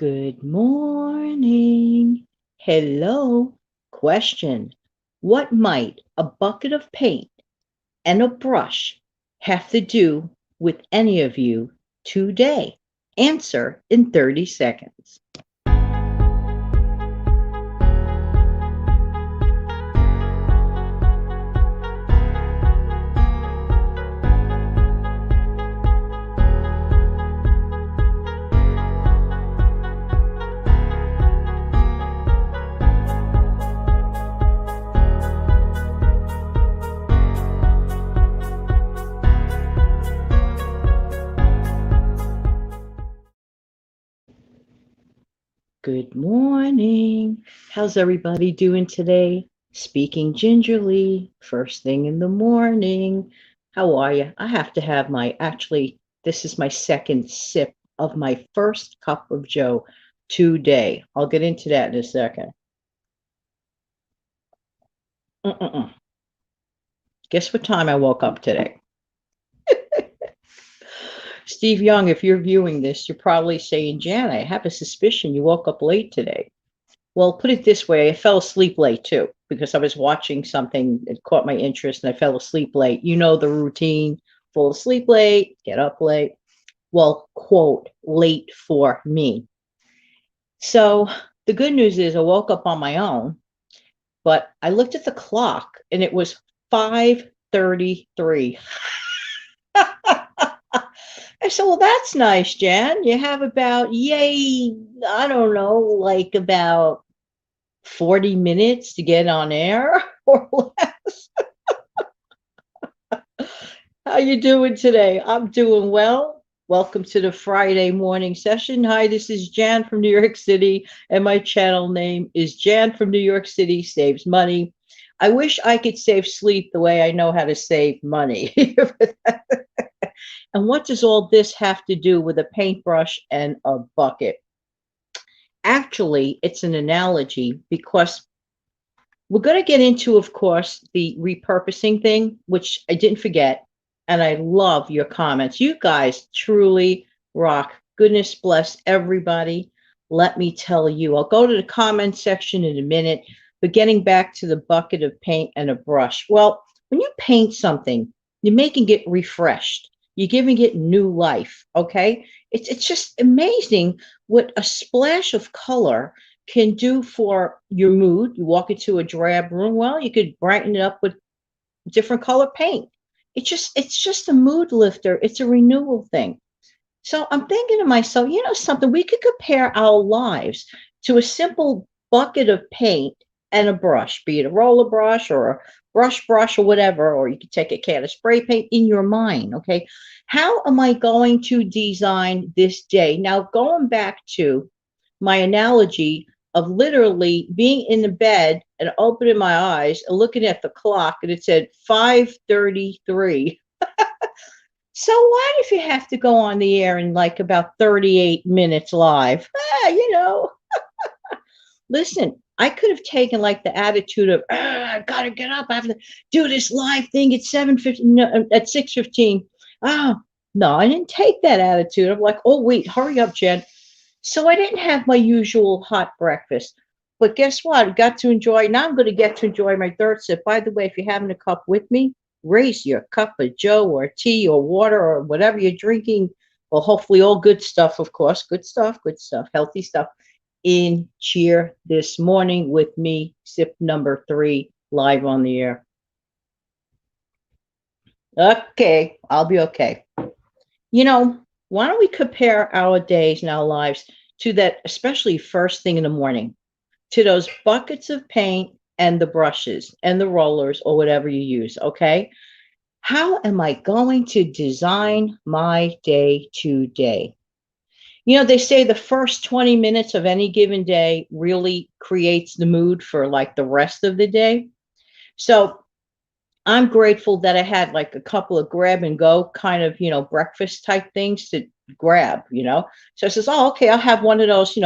Good morning. Hello. Question. What might a bucket of paint and a brush have to do with any of you today? Answer in 30 seconds. Good morning. How's everybody doing today? Speaking gingerly, first thing in the morning. How are you? I have to have this is my second sip of my first cup of Joe today. I'll get into that in a second. Mm-mm-mm. Guess what time I woke up today? Steve Young, if you're viewing this, you're probably saying, Jan, I have a suspicion you woke up late today. Well, put it this way, I fell asleep late too because I was watching something that caught my interest and I fell asleep late. You know the routine, fall asleep late, get up late. Well, quote, late for me. So the good news is I woke up on my own, but I looked at the clock and it was 5:33. I said, well, that's nice, Jan. You have about, yay, I don't know, like about 40 minutes to get on air or less. How you doing today? I'm doing well. Welcome to the Friday morning session. Hi, this is Jan from New York City, and my channel name is Jan from New York City Saves Money. I wish I could save sleep the way I know how to save money. And what does all this have to do with a paintbrush and a bucket? Actually, it's an analogy because we're going to get into, of course, the repurposing thing, which I didn't forget. And I love your comments. You guys truly rock. Goodness bless everybody. Let me tell you, I'll go to the comment section in a minute, but getting back to the bucket of paint and a brush. Well, when you paint something, you're making it refreshed. You're giving it new life. Okay. It's just amazing what a splash of color can do for your mood. You walk into a drab room, well, you could brighten it up with different color paint. It's just a mood lifter. It's a renewal thing. So I'm thinking to myself, something, we could compare our lives to a simple bucket of paint and a brush, be it a roller brush or a brush or whatever, or you could take a can of spray paint in your mind. Okay. How am I going to design this day? Now, going back to my analogy of literally being in the bed and opening my eyes and looking at the clock and it said 5:33. So what if you have to go on the air in like about 38 minutes live? Listen, I could have taken like the attitude of, I gotta get up. I have to do this live thing at 7:15, no, at 6:15. Oh, no, I didn't take that attitude. I'm like, oh, wait, hurry up, Jen. So I didn't have my usual hot breakfast. But guess what? I got to enjoy. Now I'm going to get to enjoy my third sip. By the way, if you're having a cup with me, raise your cup of Joe or tea or water or whatever you're drinking. Well, hopefully all good stuff, of course. Good stuff, healthy stuff. In cheer this morning with me, sip number 3, live on the air. Okay, I'll be okay. Why don't we compare our days and our lives to that, especially first thing in the morning, to those buckets of paint and the brushes and the rollers or whatever you use, okay? How am I going to design my day today? They say the first 20 minutes of any given day really creates the mood for like the rest of the day. So I'm grateful that I had like a couple of grab and go kind of, breakfast type things to grab. So I says, oh, okay, I'll have one of those,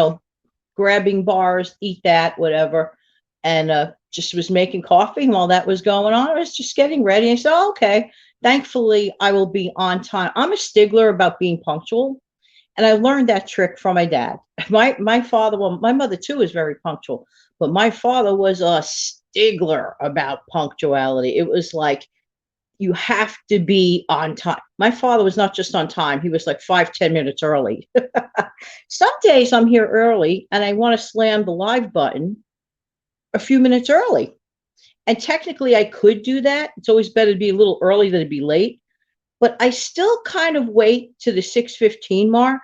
grabbing bars, eat that, whatever. And just was making coffee while that was going on. I was just getting ready. I said, oh, okay, thankfully I will be on time. I'm a stickler about being punctual. And I learned that trick from my dad. My father, well, my mother too is very punctual, but my father was a stickler about punctuality. It was like you have to be on time. My father was not just on time, he was like 5, 10 minutes early. Some days I'm here early and I want to slam the live button a few minutes early. And technically I could do that. It's always better to be a little early than to be late. But I still kind of wait to the 6:15 mark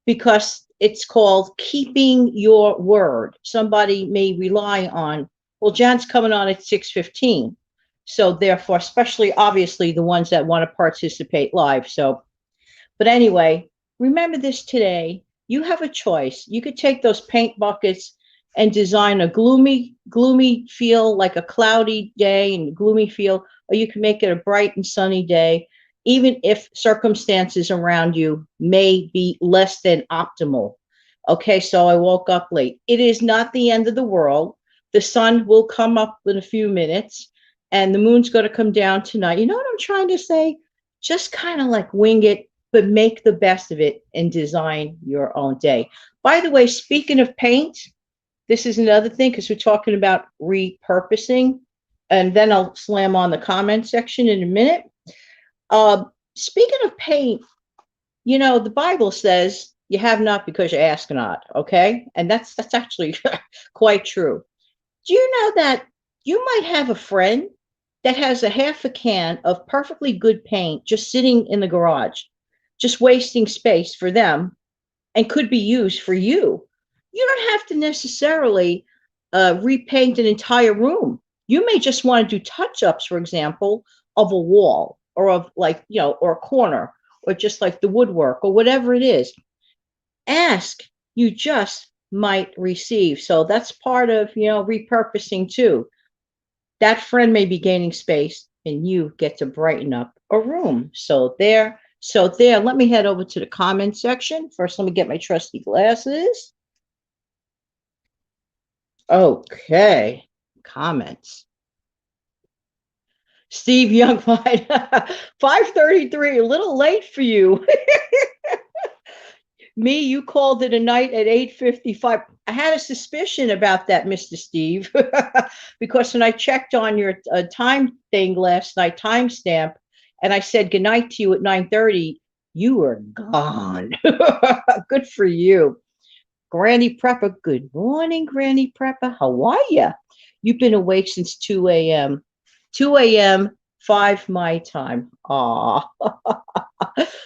because it's called keeping your word. Somebody may rely on, well, Jan's coming on at 6:15. So therefore, especially obviously the ones that want to participate live. So, but anyway, remember this today. You have a choice. You could take those paint buckets and design a gloomy feel, like a cloudy day and gloomy feel, or you can make it a bright and sunny day, even if circumstances around you may be less than optimal. Okay, so I woke up late. It is not the end of the world. The sun will come up in a few minutes and the moon's going to come down tonight. You know what I'm trying to say? Just kind of like wing it, but make the best of it and design your own day. By the way, speaking of paint, this is another thing because we're talking about repurposing, and then I'll slam on the comment section in a minute. Speaking of paint, you know, the Bible says you have not because you ask not, okay? And that's actually quite true. Do you know that you might have a friend that has a half a can of perfectly good paint just sitting in the garage, just wasting space for them and could be used for you? You don't have to necessarily repaint an entire room. You may just want to do touch ups, for example, of a wall or of like, you know, or a corner or just like the woodwork or whatever it is. Ask, you just might receive. So that's part of, you know, repurposing too. That friend may be gaining space and you get to brighten up a room. So there, let me head over to the comment section. First, let me get my trusty glasses. Okay, comments. Steve Youngfine, 5:33, a little late for you. Me, you called it a night at 8:55. I had a suspicion about that, Mr. Steve, because when I checked on your time thing last night, timestamp, and I said goodnight to you at 9:30, you were gone. Good for you. Granny Prepper, good morning, Granny Prepper. How are you? You've been awake since 2 a.m. 2 a.m., 5 my time. Aw.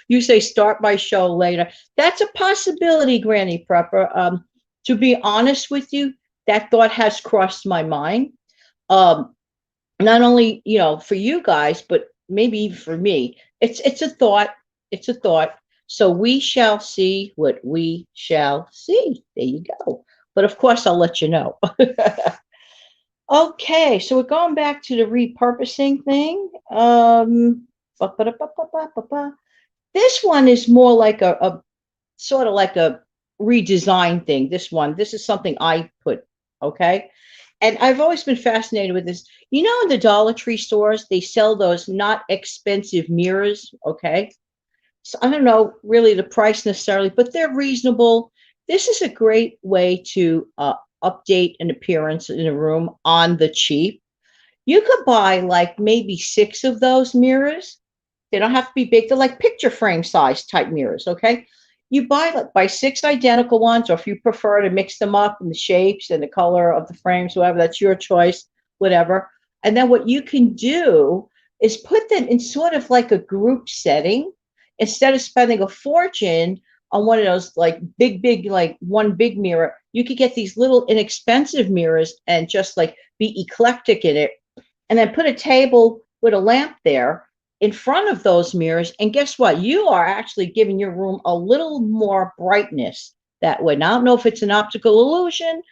You say start my show later. That's a possibility, Granny Prepper. To be honest with you, that thought has crossed my mind. Um, Not only, you know, for you guys, but maybe even for me. It's a thought. It's a thought. So we shall see what we shall see. There you go. But of course, I'll let you know. Okay, so we're going back to the repurposing thing. This one is more like a sort of like a redesign thing. This is something I put, okay? And I've always been fascinated with this. You know, in the Dollar Tree stores, they sell those not expensive mirrors, okay? So I don't know really the price necessarily, but they're reasonable. This is a great way to update an appearance in a room on the cheap. You could buy like maybe 6 of those mirrors. They don't have to be big. They're like picture frame size type mirrors, okay? You buy 6 identical ones, or if you prefer to mix them up in the shapes and the color of the frames, whatever, that's your choice, whatever. And then what you can do is put them in sort of like a group setting instead of spending a fortune on one of those like big, like one big mirror. You could get these little inexpensive mirrors and just like be eclectic in it. And then put a table with a lamp there in front of those mirrors. And guess what? You are actually giving your room a little more brightness that way. Now, I don't know if it's an optical illusion.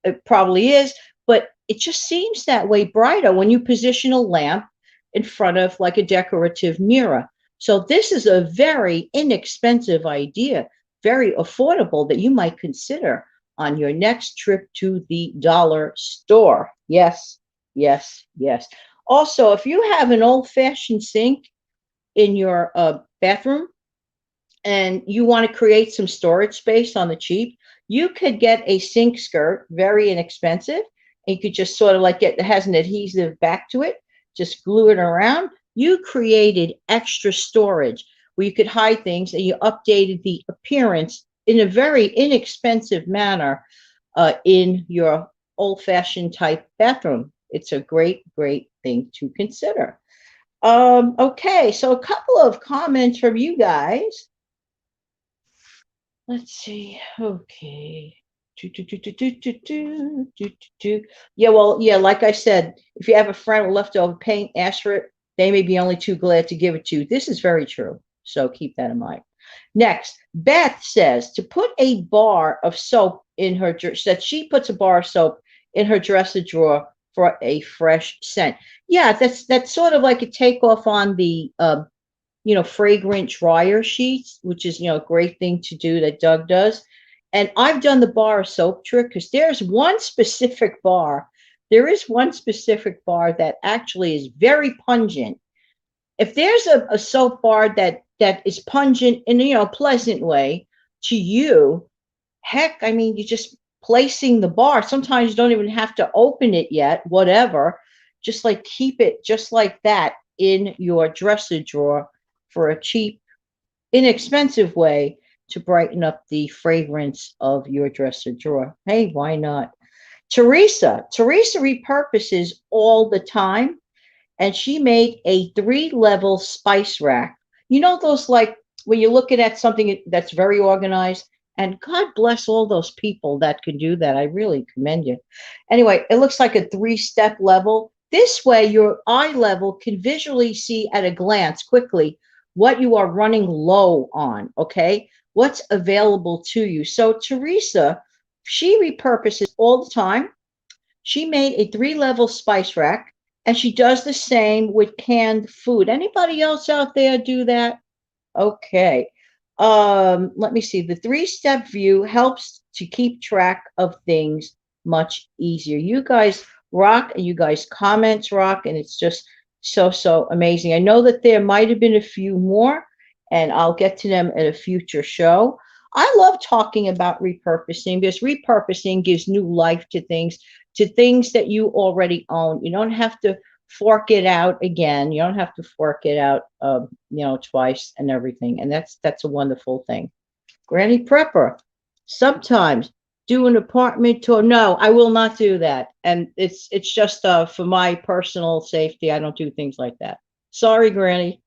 It probably is, but it just seems that way brighter when you position a lamp in front of like a decorative mirror. So this is a very inexpensive idea, very affordable that you might consider on your next trip to the dollar store. Yes, yes, yes. Also, if you have an old-fashioned sink in your bathroom, and you want to create some storage space on the cheap, you could get a sink skirt, very inexpensive. And you could just sort of like it has an adhesive back to it, just glue it around. You created extra storage where you could hide things, and you updated the appearance in a very inexpensive manner in your old fashioned type bathroom. It's a great, great thing to consider. Okay, so a couple of comments from you guys. Let's see. Okay. Yeah, well, yeah, like I said, if you have a friend with leftover paint, ask for it. They may be only too glad to give it to you. This is very true. So keep that in mind. Next, Beth says to put a bar of soap in her, that she puts a bar of soap in her dresser drawer for a fresh scent. Yeah, that's sort of like a takeoff on the fragrant dryer sheets, which is, a great thing to do that Doug does. And I've done the bar of soap trick because there is one specific bar that actually is very pungent. If there's a soap bar that is pungent in a pleasant way to you, heck, I mean, you're just placing the bar. Sometimes you don't even have to open it yet, whatever. Just like keep it just like that in your dresser drawer for a cheap, inexpensive way to brighten up the fragrance of your dresser drawer. Hey, why not? Teresa repurposes all the time, and she made a 3-level spice rack. You know those, like when you're looking at something that's very organized, and God bless all those people that can do that. I really commend you. Anyway, it looks like a 3-step level. This way, your eye level can visually see at a glance quickly what you are running low on, okay? What's available to you. So Teresa, she repurposes all the time. She made a 3-level spice rack, and she does the same with canned food. Anybody else out there do that? Okay. Let me see. The 3-step view helps to keep track of things much easier. You guys rock, and you guys comments rock, and it's just so amazing. I know that there might have been a few more, and I'll get to them at a future show. I love talking about repurposing because repurposing gives new life to things that you already own. You don't have to fork it out again. You don't have to fork it out, twice and everything. And that's a wonderful thing. Granny Prepper, sometimes do an apartment tour. No, I will not do that. And it's just for my personal safety. I don't do things like that. Sorry, Granny.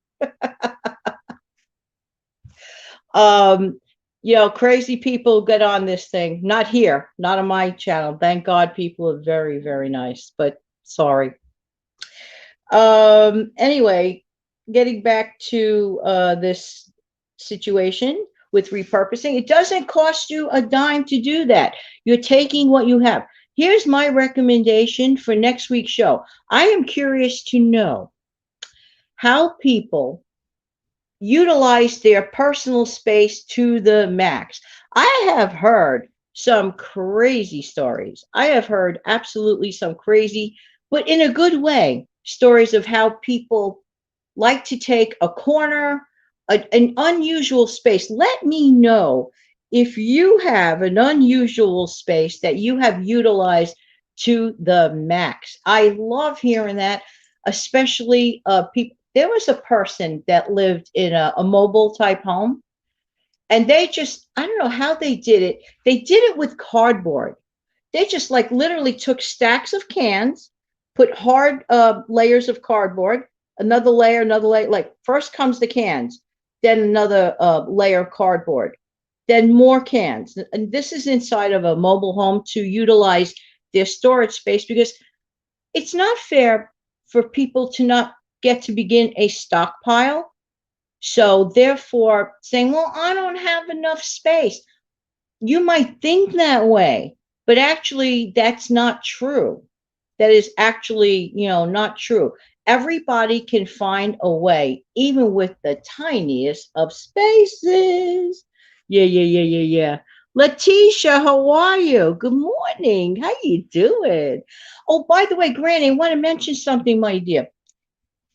Crazy people get on this thing. Not here, not on my channel. Thank God people are very, very nice, but sorry. Anyway, getting back to this situation with repurposing, it doesn't cost you a dime to do that. You're taking what you have. Here's my recommendation for next week's show. I am curious to know how people utilize their personal space to the max. I have heard some crazy stories. I have heard absolutely some crazy, but in a good way, stories of how people like to take a corner, an unusual space. Let me know if you have an unusual space that you have utilized to the max. I love hearing that, especially people. There was a person that lived in a mobile type home, and I don't know how they did it. They did it with cardboard. They just like literally took stacks of cans, put hard layers of cardboard, another layer, like first comes the cans, then another layer of cardboard, then more cans. And this is inside of a mobile home to utilize their storage space, because it's not fair for people to not get to begin a stockpile. So therefore saying, well, I don't have enough space. You might think that way, but actually that's not true. That is actually, not true. Everybody can find a way, even with the tiniest of spaces. Yeah. Letitia, how are you? Good morning. How you doing? Oh, by the way, Granny, I want to mention something, my dear.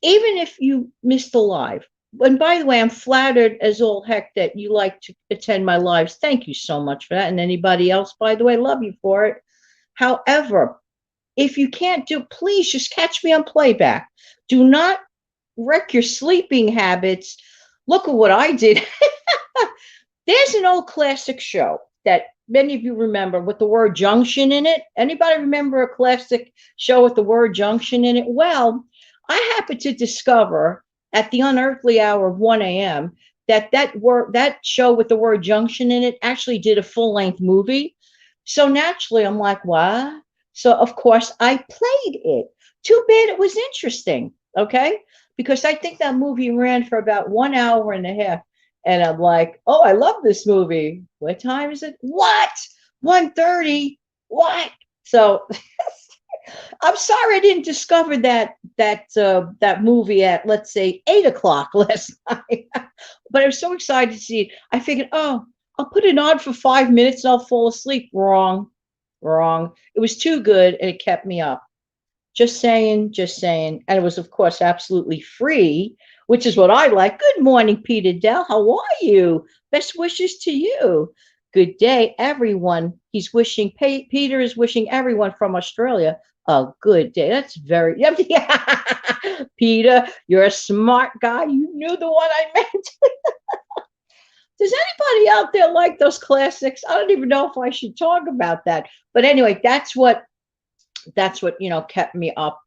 Even if you missed the live, And by the way, I'm flattered as all heck that you like to attend my lives. Thank you so much for that. And anybody else, by the way, love you for it. However, if you can't do, please just catch me on playback. Do not wreck your sleeping habits. Look at what I did. There's an old classic show that many of you remember with the word junction in it. Anybody remember a classic show with the word junction in it? Well, I happened to discover at the unearthly hour of 1 a.m. that show with the word junction in it actually did a full-length movie. So naturally, I'm like, what? So of course I played it. Too bad it was interesting, okay? Because I think that movie ran for about 1 hour and a half. And I'm like, oh, I love this movie. What time is it? What? 1:30? What? So I'm sorry I didn't discover that movie at, let's say, 8 o'clock last night. But I was so excited to see it. I figured, oh, I'll put it on for 5 minutes and I'll fall asleep. Wrong, wrong. It was too good and it kept me up. Just saying, just saying. And it was, of course, absolutely free, which is what I like. Good morning, Peter Dell. How are you? Best wishes to you. Good day, everyone. He's wishing, Peter is wishing everyone from Australia a good day. That's very, yeah. Peter, you're a smart guy. You knew the one I meant. Does anybody out there like those classics? I don't even know if I should talk about that. But anyway, that's what kept me up.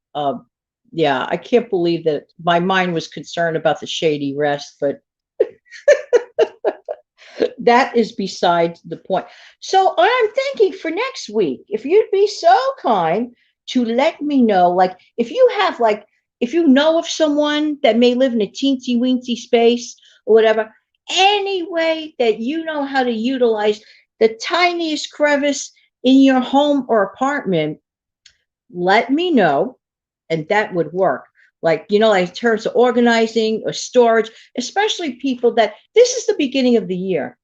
Yeah, I can't believe that my mind was concerned about the shady rest, but that is beside the point. So I'm thinking for next week, if you'd be so kind to let me know, like if you know of someone that may live in a teensy weensy space or whatever, any way that you know how to utilize the tiniest crevice in your home or apartment, let me know, and that would work. Like, like in terms of organizing or storage, especially people that this is the beginning of the year.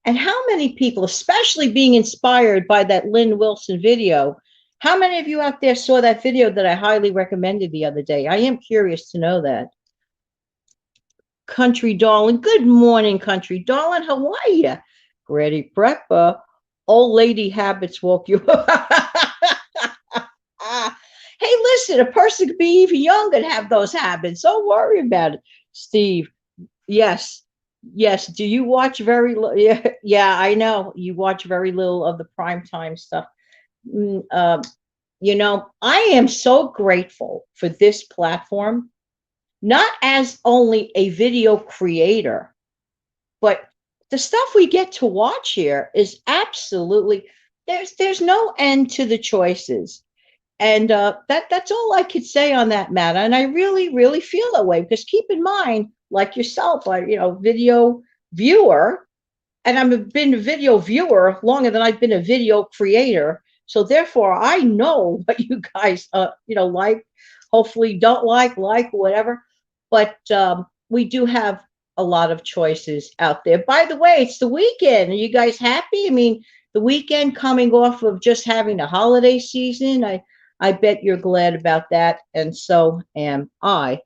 And how many people, especially being inspired by that Lynn Wilson video, how many of you out there saw that video that I highly recommended the other day? I am curious to know that. Country Darling, good morning, Country Darling. How are you? Grady Prepper, old lady habits woke you up. Hey, listen, a person could be even young and have those habits. Don't worry about it. Steve, yes, yes. Do you watch very little? Yeah, yeah, I know. You watch very little of the primetime stuff. Mm, I am so grateful for this platform, not as only a video creator, but the stuff we get to watch here is absolutely, there's no end to the choices. And that's all I could say on that matter. And I really, really feel that way because keep in mind, like yourself, video viewer, and I've been a video viewer longer than I've been a video creator. So therefore, I know what you guys, like, hopefully don't like, whatever. But we do have a lot of choices out there. By the way, it's the weekend. Are you guys happy? I mean, the weekend coming off of just having the holiday season. I bet you're glad about that, and so am I.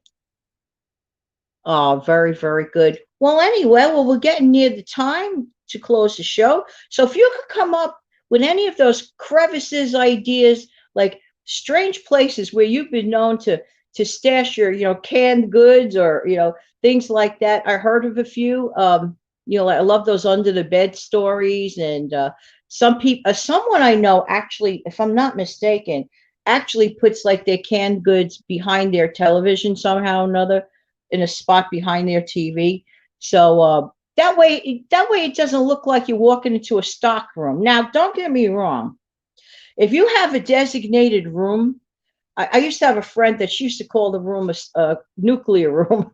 Oh, very, very good. Well, anyway, we're getting near the time to close the show. So if you could come up with any of those crevices ideas, like strange places where you've been known to stash your, canned goods or, things like that. I heard of a few. Like I love those under the bed stories, and some people, someone I know actually, if I'm not mistaken, actually puts like their canned goods behind their television somehow or another in a spot behind their TV. So that way it doesn't look like you're walking into a stock room. Now, don't get me wrong. If you have a designated room, I used to have a friend that she used to call the room a nuclear room.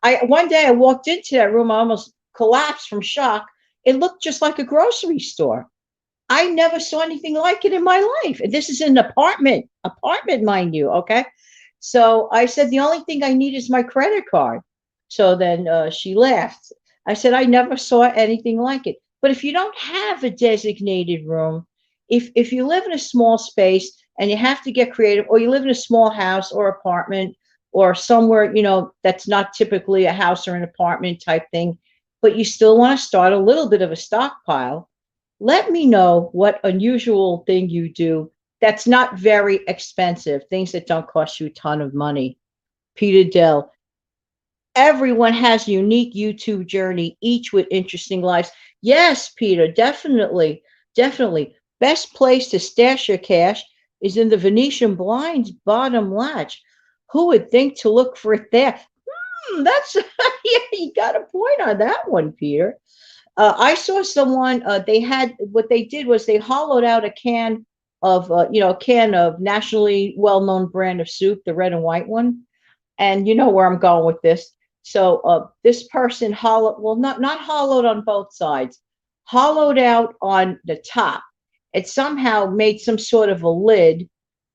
One day I walked into that room, I almost collapsed from shock. It looked just like a grocery store. I never saw anything like it in my life. And this is an apartment, mind you. Okay. So I said, the only thing I need is my credit card. So then she laughed. I said, I never saw anything like it. But if you don't have a designated room, if you live in a small space and you have to get creative, or you live in a small house or apartment, or somewhere, that's not typically a house or an apartment type thing, but you still want to start a little bit of a stockpile, let me know what unusual thing you do that's not very expensive, things that don't cost you a ton of money. Peter Dell, everyone has a unique YouTube journey, each with interesting lives. Yes, Peter, definitely, definitely. Best place to stash your cash is in the Venetian blinds bottom latch. Who would think to look for it there? That's yeah, you got a point on that one, Peter. I saw someone. They had what they did was they hollowed out a can of, a can of nationally well-known brand of soup, the red and white one, and you know where I'm going with this. So this person hollowed, well, not hollowed on both sides, hollowed out on the top. It somehow made some sort of a lid,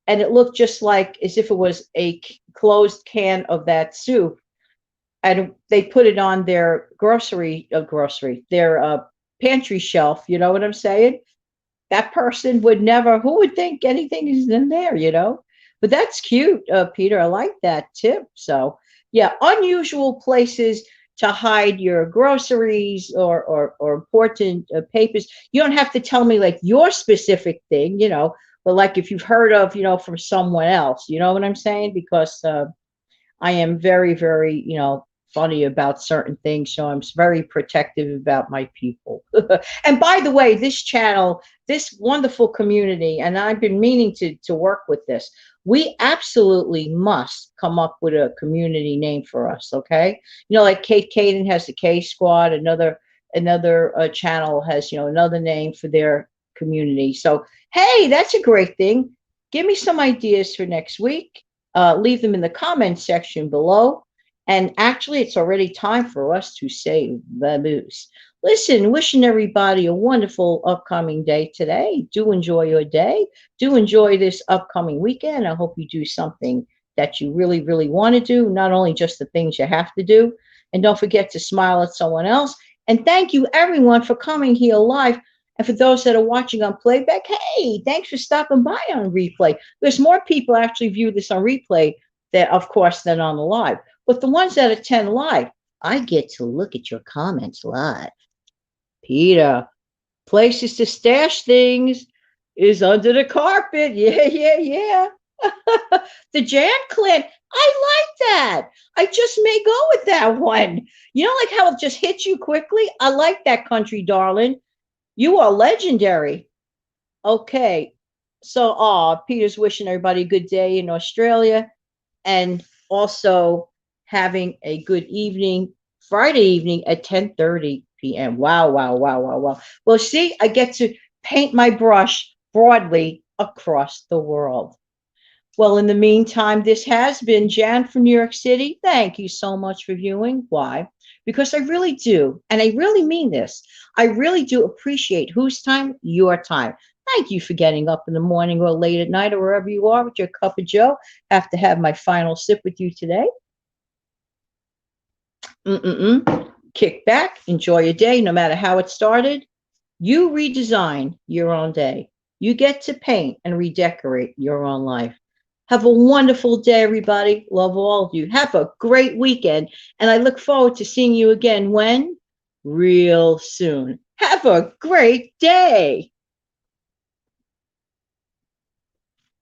and it looked just like as if it was a closed can of that soup. And they put it on their their pantry shelf. You know what I'm saying? That person would never, who would think anything is in there? But that's cute, Peter. I like that tip. So yeah, unusual places to hide your groceries or important papers. You don't have to tell me like your specific thing, but like if you've heard of, from someone else, you know what I'm saying? Because I am very, very, funny about certain things. So I'm very protective about my people. And by the way, this channel, this wonderful community, and I've been meaning to work with this. We absolutely must come up with a community name for us, okay? Like Kate Caden has the K Squad, another channel has, another name for their community. So hey, that's a great thing. Give me some ideas for next week. Leave them in the comment section below. And actually, it's already time for us to say vamoose. Listen, wishing everybody a wonderful upcoming day today. Do enjoy your day. Do enjoy this upcoming weekend. I hope you do something that you really, really want to do, not only just the things you have to do. And don't forget to smile at someone else. And thank you, everyone, for coming here live. And for those that are watching on playback, hey, thanks for stopping by on replay. There's more people actually view this on replay that, of course, than on the live. But the ones that attend live, I get to look at your comments live. Peter, places to stash things is under the carpet. Yeah, yeah, yeah. The Jan Clan, I like that. I just may go with that one. Like how it just hits you quickly? I like that, country darling. You are legendary. Okay. So, Peter's wishing everybody a good day in Australia and also having a good evening, Friday evening at 10:30 p.m. Wow, wow, wow, wow, wow. Well, see, I get to paint my brush broadly across the world. Well, in the meantime, this has been Jan from New York City. Thank you so much for viewing. Why? Because I really do, and I really mean this. I really do appreciate whose time? Your time. Thank you for getting up in the morning or late at night or wherever you are with your cup of joe. I have to have my final sip with you today. Kick back, enjoy your day, no matter how it started. You redesign your own day. You get to paint and redecorate your own life. Have a wonderful day, everybody. Love all of you. Have a great weekend. And I look forward to seeing you again when? Real soon. Have a great day.